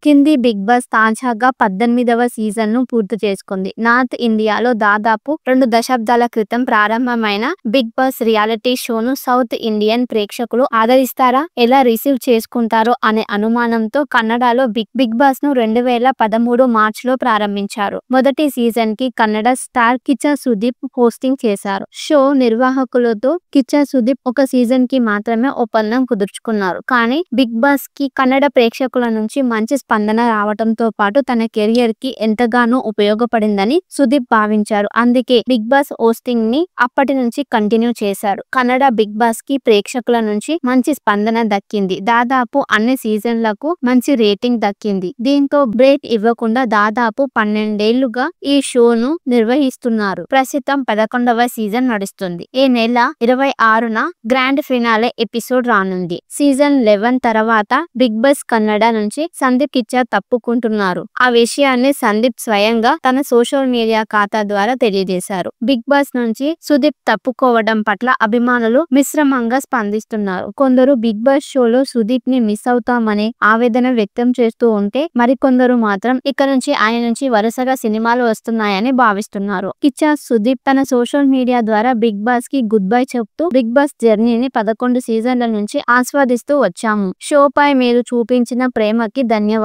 కింది big boss తాజాగా 18వ సీజన్‌ను పూర్తి చేసుకుంది. నార్త్ ఇండియాలో దాదాపు 2 దశాబ్దాల క్రితం ప్రారంభమైన బిగ్ బాస్ రియాలిటీ షోను సౌత్ ఇండియన్ ప్రేక్షకులు ఆదరిస్తారా, ఎలా రిసీవ్ చేసుకుంటారో అనే అనుమానంతో కన్నడలో బిగ్ బాస్‌ను 2013 మార్చిలో ప్రారంభించారు. మొదటి సీజన్‌కి కన్నడ స్టార్ కిచ్చా సుదీప్ హోస్టింగ్ చేశారు. షో నిర్వాహకులతో కిచ్చా సుదీప్ ఒక సీజన్‌కి మాత్రమే ఒప్పందం కుదుర్చుకున్నారు. కానీ బిగ్ బాస్‌కి కన్నడ ప్రేక్షకుల నుంచి మంచి స్పందన రావడంతో పాటు తన కెరియర్ కి ఎంతగానో ఉపయోగపడిందని సుదీప్ భావించారు. అందుకే బిగ్ బాస్ హోస్టింగ్ ని అప్పటి నుంచి కంటిన్యూ చేశారు. కన్నడ బిగ్ బాస్ కి ప్రేక్షకుల నుంచి మంచి స్పందన దక్కింది. దాదాపు అన్ని సీజన్లకు మంచి రేటింగ్ దక్కింది. దీంతో బ్రేక్ ఇవ్వకుండా దాదాపు 12 ఏళ్లుగా ఈ షోను నిర్వహిస్తున్నారు. ప్రస్తుతం 11వ సీజన్ నడుస్తుంది. ఈ నెల 26న గ్రాండ్ ఫినాలే ఎపిసోడ్ రానుంది. సీజన్ 11 తర్వాత బిగ్ బాస్ కన్నడ నుంచి సందీప్ కిచ్చా తప్పుకుంటున్నారు. ఆ విషయాన్ని సందీప్ స్వయంగా తన సోషల్ మీడియా ఖాతా ద్వారా తెలియజేశారు. బిగ్ బాస్ నుంచి సుదీప్ తప్పుకోవడం పట్ల అభిమానులు మిశ్రమంగా స్పందిస్తున్నారు. కొందరు బిగ్ బాస్ షోలో సుదీప్ ని మిస్ అవుతామనే ఆవేదన వ్యక్తం చేస్తూ ఉంటే, మరికొందరు మాత్రం ఇక నుంచి ఆయన నుంచి వరుసగా సినిమాలు వస్తున్నాయని భావిస్తున్నారు. కిచ్చా సుదీప్ తన సోషల్ మీడియా ద్వారా బిగ్ బాస్ కి గుడ్ బై చెప్తూ బిగ్ బాస్ జర్నీని 11 సీజన్ల నుంచి ఆస్వాదిస్తూ వచ్చాము. షోపై మీరు చూపించిన ప్రేమకి ధన్యవాదాలు.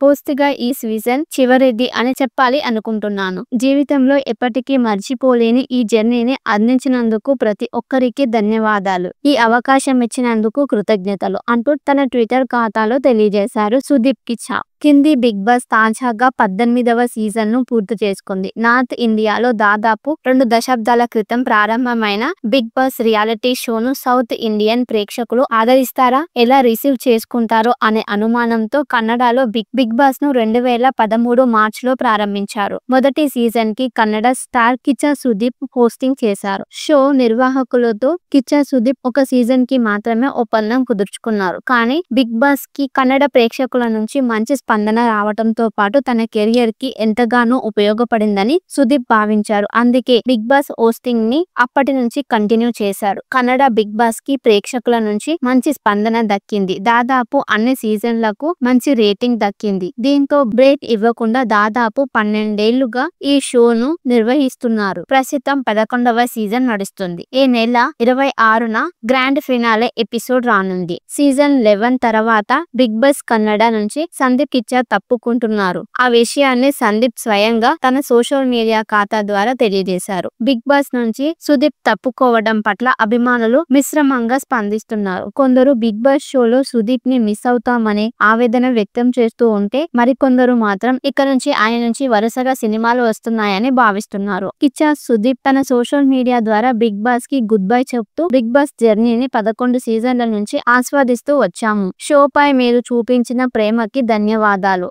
పూర్తిగా ఈ సీజన్ చివరిది అని చెప్పాలి అనుకుంటున్నాను. జీవితంలో ఎప్పటికీ మర్చిపోలేని ఈ జర్నీని అందించినందుకు ప్రతి ఒక్కరికి ధన్యవాదాలు. ఈ అవకాశం ఇచ్చినందుకు కృతజ్ఞతలు అంటూ తన ట్విట్టర్ ఖాతాలో తెలియజేశారు సుదీప్ కిచ్చా. కింది బిగ్ బాస్ తాజాగా 18వ సీజన్‌ను పూర్తి చేసుకుంది. నార్త్ ఇండియాలో దాదాపు 2 దశాబ్దాల క్రితం ప్రారంభమైన బిగ్ బాస్ రియాలిటీ షోను సౌత్ ఇండియన్ ప్రేక్షకులు ఆదరిస్తారా, ఎలా రిసీవ్ చేసుకుంటారో అనే అనుమానంతో కన్నడలో బిగ్ బాస్‌ను 2013 మార్చిలో ప్రారంభించారు. మొదటి సీజన్‌కి కన్నడ స్టార్ కిచ్చా సుదీప్ హోస్టింగ్ చేశారు. షో నిర్వాహకులతో కిచ్చా సుదీప్ ఒక సీజన్‌కి మాత్రమే ఒప్పందం కుదుర్చుకున్నారు. కానీ బిగ్ బాస్‌కి కన్నడ ప్రేక్షకుల నుంచి మంచి స్పందన రావడంతో పాటు తన కెరియర్ కి ఎంతగానో ఉపయోగపడిందని సుదీప్ భావించారు. అందుకే బిగ్ బాస్ హోస్టింగ్ ని అప్పటి నుంచి కంటిన్యూ చేశారు. కన్నడ బిగ్ బాస్ కి ప్రేక్షకుల నుంచి మంచి స్పందన దక్కింది. దాదాపు అన్ని సీజన్లకు మంచి రేటింగ్ దక్కింది. దీంతో బ్రేక్ ఇవ్వకుండా దాదాపు 12 ఏళ్లుగా ఈ షోను నిర్వహిస్తున్నారు. ప్రస్తుతం 11వ సీజన్ నడుస్తుంది. ఈ నెల 26న గ్రాండ్ ఫినాలే ఎపిసోడ్ రానుంది. సీజన్ 11 తర్వాత బిగ్ బాస్ కన్నడ నుంచి సందీప్ కిచ్చా తప్పుకుంటున్నారు. ఆ విషయాన్ని సందీప్ స్వయంగా తన సోషల్ మీడియా ఖాతా ద్వారా తెలియజేశారు. బిగ్ బాస్ నుంచి సుదీప్ తప్పుకోవడం పట్ల అభిమానులు మిశ్రమంగా స్పందిస్తున్నారు. కొందరు బిగ్ బాస్ షోలో సుదీప్ ని మిస్ అవుతామనే ఆవేదన వ్యక్తం చేస్తూ ఉంటే, మరికొందరు మాత్రం ఇక నుంచి ఆయన నుంచి వరుసగా సినిమాలు వస్తున్నాయని భావిస్తున్నారు. కిచ్చా సుదీప్ తన సోషల్ మీడియా ద్వారా బిగ్ బాస్ కి గుడ్ బై చెప్తూ బిగ్ బాస్ జర్నీని 11 సీజన్ల నుంచి ఆస్వాదిస్తూ వచ్చాము. షోపై మీరు చూపించిన ప్రేమకి ధన్యవాదాలు.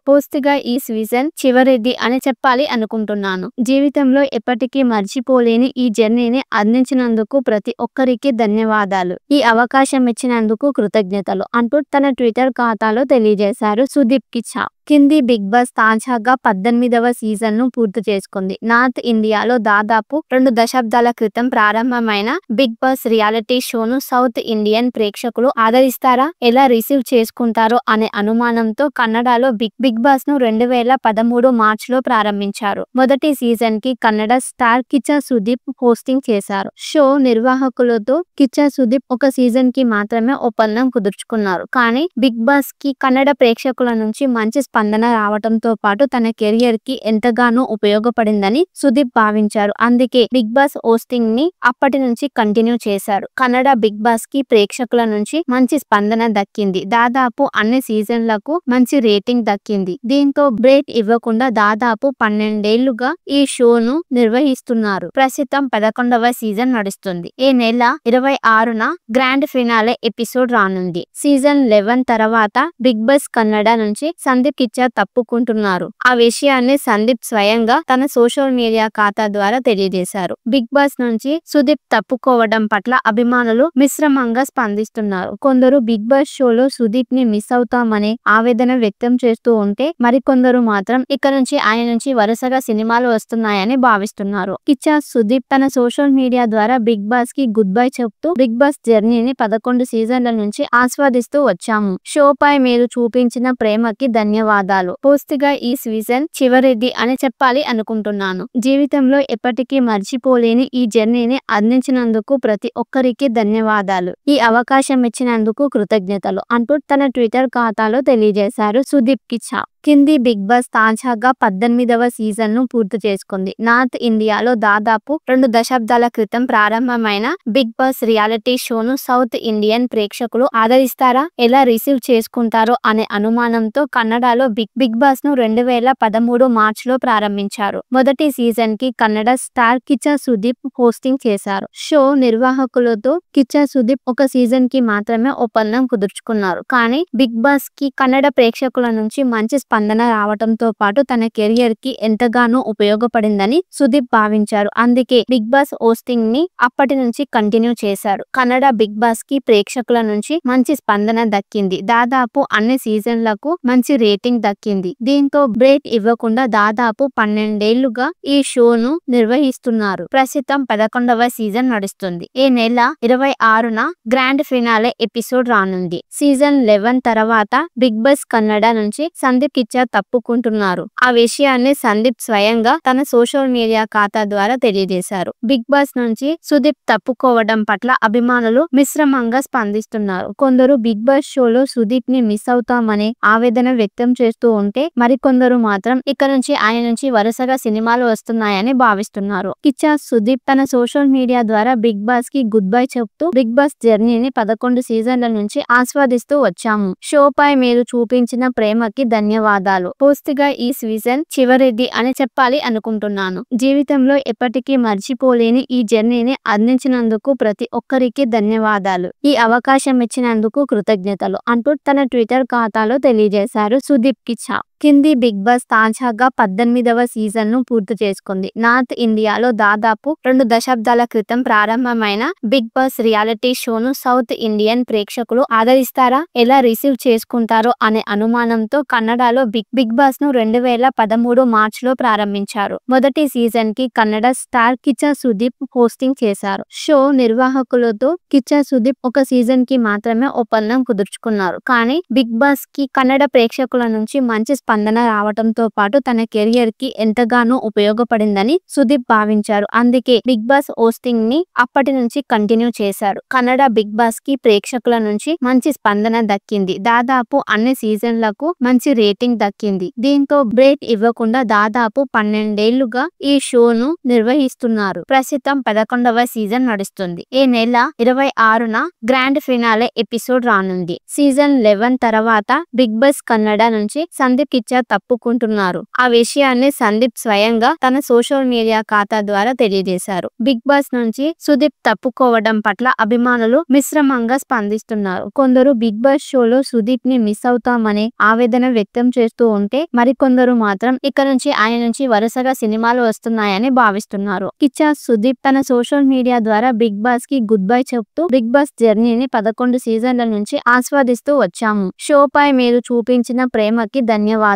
పూర్తిగా ఈ సీజన్ చివరిది అని చెప్పాలి అనుకుంటున్నాను. జీవితంలో ఎప్పటికీ మర్చిపోలేని ఈ జర్నీని అందించినందుకు ప్రతి ఒక్కరికి ధన్యవాదాలు. ఈ అవకాశం ఇచ్చినందుకు కృతజ్ఞతలు అంటూ తన ట్విట్టర్ ఖాతాలో తెలియజేశారు సుదీప్ కిచ్చా. కింది బిగ్ బాస్ తాజాగా 18వ సీజన్‌ను పూర్తి చేసుకుంది. నార్త్ ఇండియాలో దాదాపు 2 దశాబ్దాల క్రితం ప్రారంభమైన బిగ్ బాస్ రియాలిటీ షోను సౌత్ ఇండియన్ ప్రేక్షకులు ఆదరిస్తారా, ఎలా రిసీవ్ చేసుకుంటారో అనే అనుమానంతో కన్నడలో బిగ్ బాస్‌ను 2013 మార్చిలో ప్రారంభించారు. మొదటి సీజన్‌కి కన్నడ స్టార్ కిచ్చా సుదీప్ హోస్టింగ్ చేశారు. షో నిర్వాహకులతో కిచ్చా సుదీప్ ఒక సీజన్‌కి మాత్రమే ఒప్పందం కుదుర్చుకున్నారు. కానీ బిగ్ బాస్‌కి కన్నడ ప్రేక్షకుల నుంచి మంచి స్పందన రావడంతో పాటు తన కెరియర్ కి ఎంతగానో ఉపయోగపడిందని సుదీప్ భావించారు. అందుకే బిగ్ బాస్ హోస్టింగ్ ని అప్పటి నుంచి కంటిన్యూ చేశారు. కన్నడ బిగ్ బాస్ కి ప్రేక్షకుల నుంచి మంచి స్పందన దక్కింది. దాదాపు అన్ని సీజన్లకు మంచి రేటింగ్ దక్కింది. దీంతో బ్రేక్ ఇవ్వకుండా దాదాపు 12 ఏళ్లుగా ఈ షోను నిర్వహిస్తున్నారు. ప్రస్తుతం 11వ సీజన్ నడుస్తుంది. ఈ నెల 26న గ్రాండ్ ఫినాలే ఎపిసోడ్ రానుంది. సీజన్ 11 తర్వాత బిగ్ బాస్ కన్నడ నుంచి సందీప్ కిచ్చా తప్పుకుంటున్నారు. ఆ విషయాన్ని సందీప్ స్వయంగా తన సోషల్ మీడియా ఖాతా ద్వారా తెలియజేశారు. బిగ్ బాస్ నుంచి సుదీప్ తప్పుకోవడం పట్ల అభిమానులు మిశ్రమంగా స్పందిస్తున్నారు. కొందరు బిగ్ బాస్ షోలో సుదీప్ ని మిస్ అవుతామనే ఆవేదన వ్యక్తం చేస్తూ ఉంటే, మరికొందరు మాత్రం ఇక నుంచి ఆయన నుంచి వరుసగా సినిమాలు వస్తున్నాయని భావిస్తున్నారు. కిచ్చా సుదీప్ తన సోషల్ మీడియా ద్వారా బిగ్ బాస్ కి గుడ్ బై చెప్తూ బిగ్ బాస్ జర్నీని 11 సీజన్ల నుంచి ఆస్వాదిస్తూ వచ్చాము. షోపై మీరు చూపించిన ప్రేమకి ధన్యవాదాలు. ధన్యవాదాలు. పూర్తిగా ఈ సీజన్ చివరిది అని చెప్పాలి అనుకుంటున్నాను. జీవితంలో ఎప్పటికీ మర్చిపోలేని ఈ జర్నీని అందించినందుకు ప్రతి ఒక్కరికి ధన్యవాదాలు. ఈ అవకాశం ఇచ్చినందుకు కృతజ్ఞతలు అంటూ తన ట్విట్టర్ ఖాతాలో తెలియజేశారు సుదీప్ కిచ్చా. హిందీ బిగ్ బాస్ తాజాగా 18వ సీజన్ ను పూర్తి చేసుకుంది. నార్త్ ఇండియాలో దాదాపు 2 దశాబ్దాల క్రితం ప్రారంభమైన బిగ్ బాస్ రియాలిటీ షోను సౌత్ ఇండియన్ ప్రేక్షకులు ఆదరిస్తారా, ఎలా రిసీవ్ చేసుకుంటారో అనే అనుమానంతో కన్నడలో బిగ్ బాస్ ను 2013 మార్చిలో ప్రారంభించారు. మొదటి సీజన్ కి కన్నడ స్టార్ కిచ్చా సుదీప్ హోస్టింగ్ చేశారు. షో నిర్వాహకులతో కిచ్చా సుదీప్ ఒక సీజన్ కి మాత్రమే ఒప్పందం కుదుర్చుకున్నారు. కానీ బిగ్ బాస్ కి కన్నడ ప్రేక్షకుల నుంచి మంచి స్పందన రావడంతో పాటు తన కెరియర్ కి ఎంతగానో ఉపయోగపడిందని సుదీప్ భావించారు. అందుకే బిగ్ బాస్ హోస్టింగ్ ని అప్పటి నుంచి కంటిన్యూ చేశారు. కన్నడ బిగ్ బాస్ కి ప్రేక్షకుల నుంచి మంచి స్పందన దక్కింది. దాదాపు అన్ని సీజన్లకు మంచి రేటింగ్ దక్కింది. దీంతో బ్రేక్ ఇవ్వకుండా దాదాపు 12 ఏళ్లుగా ఈ షోను నిర్వహిస్తున్నారు. ప్రస్తుతం 11వ సీజన్ నడుస్తుంది. ఈ నెల 26న గ్రాండ్ ఫినాలే ఎపిసోడ్ రానుంది. సీజన్ 11 తర్వాత బిగ్ బాస్ కన్నడ నుంచి సందీప్ కిచ్చా తప్పుకుంటున్నారు. ఆ విషయాన్ని సందీప్ స్వయంగా తన సోషల్ మీడియా ఖాతా ద్వారా తెలియజేశారు. బిగ్ బాస్ నుంచి సుదీప్ తప్పుకోవడం పట్ల అభిమానులు మిశ్రమంగా స్పందిస్తున్నారు. కొందరు బిగ్ బాస్ షోలో సుదీప్ ని మిస్ అవుతామనే ఆవేదన వ్యక్తం చేస్తూ ఉంటే, మరికొందరు మాత్రం ఇక నుంచి ఆయన నుంచి వరుసగా సినిమాలు వస్తున్నాయని భావిస్తున్నారు. కిచ్చా సుదీప్ తన సోషల్ మీడియా ద్వారా బిగ్ బాస్ కి గుడ్ బై చెప్తూ బిగ్ బాస్ జర్నీని 11 సీజన్ల నుంచి ఆస్వాదిస్తూ వచ్చాము. షోపై మీరు చూపించిన ప్రేమకి ధన్యవాదాలు. పూర్తిగా ఈ సీజన్ చివరిది అని చెప్పాలి అనుకుంటున్నాను. జీవితంలో ఎప్పటికీ మర్చిపోలేని ఈ జర్నీని అందించినందుకు ప్రతి ఒక్కరికి ధన్యవాదాలు. ఈ అవకాశం ఇచ్చినందుకు కృతజ్ఞతలు అంటూ తన ట్విట్టర్ ఖాతాలో తెలియజేశారు సుదీప్ కిచ్చా. హిందీ బిగ్ బాస్ తాజాగా 18వ సీజన్ ను పూర్తి చేసుకుంది. నార్త్ ఇండియాలో దాదాపు 2 దశాబ్దాల క్రితం ప్రారంభమైన బిగ్ బాస్ రియాలిటీ షోను సౌత్ ఇండియన్ ప్రేక్షకులు ఆదరిస్తారా, ఎలా రిసీవ్ చేసుకుంటారో అనే అనుమానంతో కన్నడలో బిగ్ బాస్ ను 2013 మార్చిలో ప్రారంభించారు. మొదటి సీజన్ కి కన్నడ స్టార్ కిచ్చా సుదీప్ హోస్టింగ్ చేశారు. షో నిర్వాహకులతో కిచ్చా సుదీప్ ఒక సీజన్ కి మాత్రమే ఒప్పందం కుదుర్చుకున్నారు. కానీ బిగ్ బాస్ కి కన్నడ ప్రేక్షకుల నుంచి మంచి స్పందన రావడంతో పాటు తన కెరియర్ కి ఎంతగానో ఉపయోగపడిందని సుదీప్ భావించారు. అందుకే బిగ్ బాస్ హోస్టింగ్ ని అప్పటి నుంచి కంటిన్యూ చేశారు. కన్నడ బిగ్ బాస్ కి ప్రేక్షకుల నుంచి మంచి స్పందన దక్కింది. దాదాపు అన్ని సీజన్లకు మంచి రేటింగ్ దక్కింది. దీంతో బ్రేక్ ఇవ్వకుండా దాదాపు 12 ఏళ్లుగా ఈ షోను నిర్వహిస్తున్నారు. ప్రస్తుతం 11వ సీజన్ నడుస్తుంది. ఈ నెల 26న గ్రాండ్ ఫినాలే ఎపిసోడ్ రానుంది. సీజన్ 11 తర్వాత బిగ్ బాస్ కన్నడ నుంచి సందీప్ కిచ్చా తప్పుకుంటున్నారు. ఆ విషయాన్ని సందీప్ స్వయంగా తన సోషల్ మీడియా ఖాతా ద్వారా తెలియజేశారు. బిగ్ బాస్ నుంచి సుదీప్ తప్పుకోవడం పట్ల అభిమానులు మిశ్రమంగా స్పందిస్తున్నారు. కొందరు బిగ్ బాస్ షోలో సుదీప్ ని మిస్ అవుతామనే ఆవేదన వ్యక్తం చేస్తూ ఉంటే, మరికొందరు మాత్రం ఇక నుంచి ఆయన నుంచి వరుసగా సినిమాలు వస్తున్నాయని భావిస్తున్నారు. కిచ్చా సుదీప్ తన సోషల్ మీడియా ద్వారా బిగ్ బాస్ కి గుడ్ బై చెప్తూ బిగ్ బాస్ జర్నీని 11 సీజన్ల నుంచి ఆస్వాదిస్తూ వచ్చాము. షోపై మీరు చూపించిన ప్రేమకి ధన్యవాదాలు.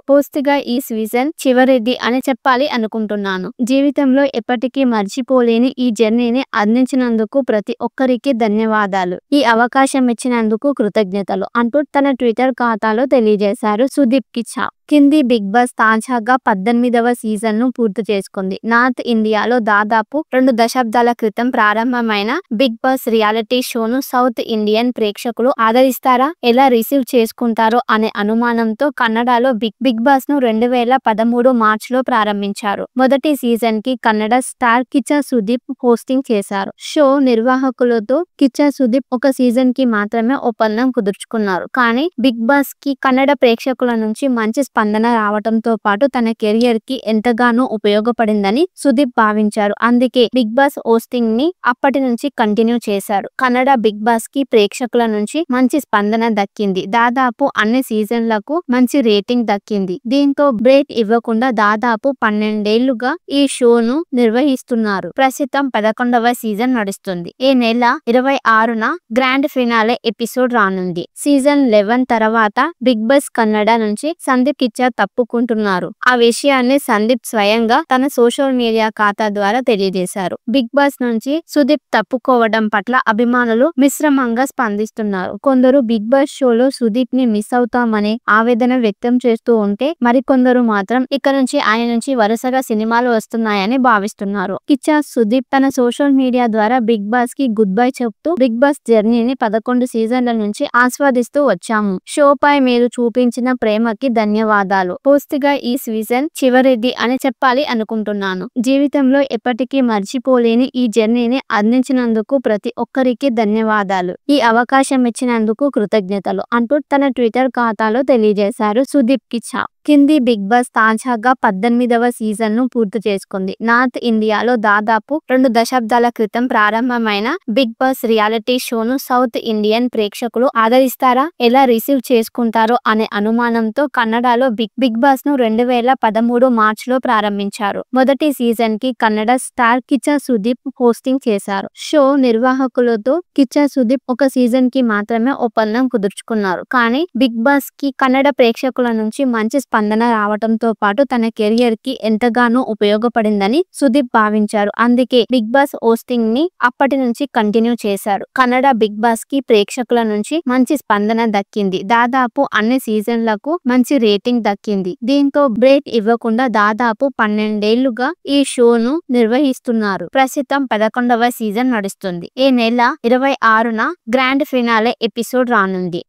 పూర్తిగా ఈ సీజన్ చివరిది అని చెప్పాలి అనుకుంటున్నాను. జీవితంలో ఎప్పటికీ మర్చిపోలేని ఈ జర్నీని అందించినందుకు ప్రతి ఒక్కరికి ధన్యవాదాలు. ఈ అవకాశం ఇచ్చినందుకు కృతజ్ఞతలు అంటూ తన ట్విట్టర్ ఖాతాలో తెలియజేశారు సుదీప్ కిచ్చా. హిందీ బిగ్ బాస్ తాజాగా 18వ సీజన్ ను పూర్తి చేసుకుంది. నార్త్ ఇండియాలో దాదాపు 2 దశాబ్దాల క్రితం ప్రారంభమైన బిగ్ బాస్ రియాలిటీ షోను సౌత్ ఇండియన్ ప్రేక్షకులు ఆదరిస్తారా, ఎలా రిసీవ్ చేసుకుంటారో అనే అనుమానంతో కన్నడలో బిగ్ బాస్ ను 2013 మార్చిలో ప్రారంభించారు. మొదటి సీజన్ కి కన్నడ స్టార్ కిచ్చా సుదీప్ హోస్టింగ్ చేశారు. షో నిర్వాహకులతో కిచ్చా సుదీప్ ఒక సీజన్ కి మాత్రమే ఒప్పందం కుదుర్చుకున్నారు. కానీ బిగ్ బాస్ కి కన్నడ ప్రేక్షకుల నుంచి మంచి స్పందన రావడంతో పాటు తన కెరియర్ కి ఎంతగానో ఉపయోగపడిందని సుదీప్ భావించారు. అందుకే బిగ్ బాస్ హోస్టింగ్ ని అప్పటి నుంచి కంటిన్యూ చేశారు. కన్నడ బిగ్ బాస్ కి ప్రేక్షకుల నుంచి మంచి స్పందన దక్కింది. దాదాపు అన్ని సీజన్లకు మంచి రేటింగ్ దక్కింది. దీంతో బ్రేక్ ఇవ్వకుండా దాదాపు 12 ఏళ్లుగా ఈ షోను నిర్వహిస్తున్నారు. ప్రస్తుతం 11వ సీజన్ నడుస్తుంది. ఈ నెల 26న గ్రాండ్ ఫినాలే ఎపిసోడ్ రానుంది. సీజన్ 11 తర్వాత బిగ్ బాస్ కన్నడ నుంచి సందీప్ కిచ్చా తప్పుకుంటున్నారు. ఆ విషయాన్ని సందీప్ స్వయంగా తన సోషల్ మీడియా ఖాతా ద్వారా తెలియజేశారు. బిగ్ బాస్ నుంచి సుదీప్ తప్పుకోవడం పట్ల అభిమానులు మిశ్రమంగా స్పందిస్తున్నారు. కొందరు బిగ్ బాస్ షోలో సుదీప్ ని మిస్ అవుతామనే ఆవేదన వ్యక్తం చేస్తూ ఉంటే, మరికొందరు మాత్రం ఇక నుంచి ఆయన నుంచి వరుసగా సినిమాలు వస్తున్నాయని భావిస్తున్నారు. కిచ్చా సుదీప్ తన సోషల్ మీడియా ద్వారా బిగ్ బాస్ కి గుడ్ బై చెప్తూ, బిగ్ బాస్ జర్నీని 11 సీజన్ల నుంచి ఆస్వాదిస్తూ వచ్చాము. షోపై మీరు చూపించిన ప్రేమకి ధన్యవాదాలు. పూర్తిగా ఈ సీజన్ చివరిది అని చెప్పాలి అనుకుంటున్నాను. జీవితంలో ఎప్పటికీ మర్చిపోలేని ఈ జర్నీని అందించినందుకు ప్రతి ఒక్కరికి ధన్యవాదాలు. ఈ అవకాశం ఇచ్చినందుకు కృతజ్ఞతలు అంటూ తన ట్విట్టర్ ఖాతాలో తెలియజేశారు సుదీప్ కిచ్చా. హిందీ బిగ్ బాస్ తాజాగా 18వ సీజన్ ను పూర్తి చేసుకుంది. నార్త్ ఇండియాలో దాదాపు 2 దశాబ్దాల క్రితం ప్రారంభమైన బిగ్ బాస్ రియాలిటీ షోను సౌత్ ఇండియన్ ప్రేక్షకులు ఆదరిస్తారా, ఎలా రిసీవ్ చేసుకుంటారో అనే అనుమానంతో కన్నడలో బిగ్ బాస్ ను 2013 మార్చిలో ప్రారంభించారు. మొదటి సీజన్ కి కన్నడ స్టార్ కిచ్చా సుదీప్ హోస్టింగ్ చేశారు. షో నిర్వాహకులతో కిచ్చా సుదీప్ ఒక సీజన్ కి మాత్రమే ఒప్పందం కుదుర్చుకున్నారు. కానీ బిగ్ బాస్ కి కన్నడ ప్రేక్షకుల నుంచి మంచి స్పందన రావడంతో పాటు తన కెరియర్ కి ఎంతగానో ఉపయోగపడిందని సుదీప్ భావించారు. అందుకే బిగ్ బాస్ హోస్టింగ్ ని అప్పటి నుంచి కంటిన్యూ చేశారు. కన్నడ బిగ్ బాస్ కి ప్రేక్షకుల నుంచి మంచి స్పందన దక్కింది. దాదాపు అన్ని సీజన్లకు మంచి రేటింగ్ దక్కింది. దీంతో బ్రేక్ ఇవ్వకుండా దాదాపు 12 ఏళ్లుగా ఈ షోను నిర్వహిస్తున్నారు. ప్రస్తుతం 11వ సీజన్ నడుస్తుంది. ఈ నెల 26న గ్రాండ్ ఫినాలే ఎపిసోడ్ రానుంది.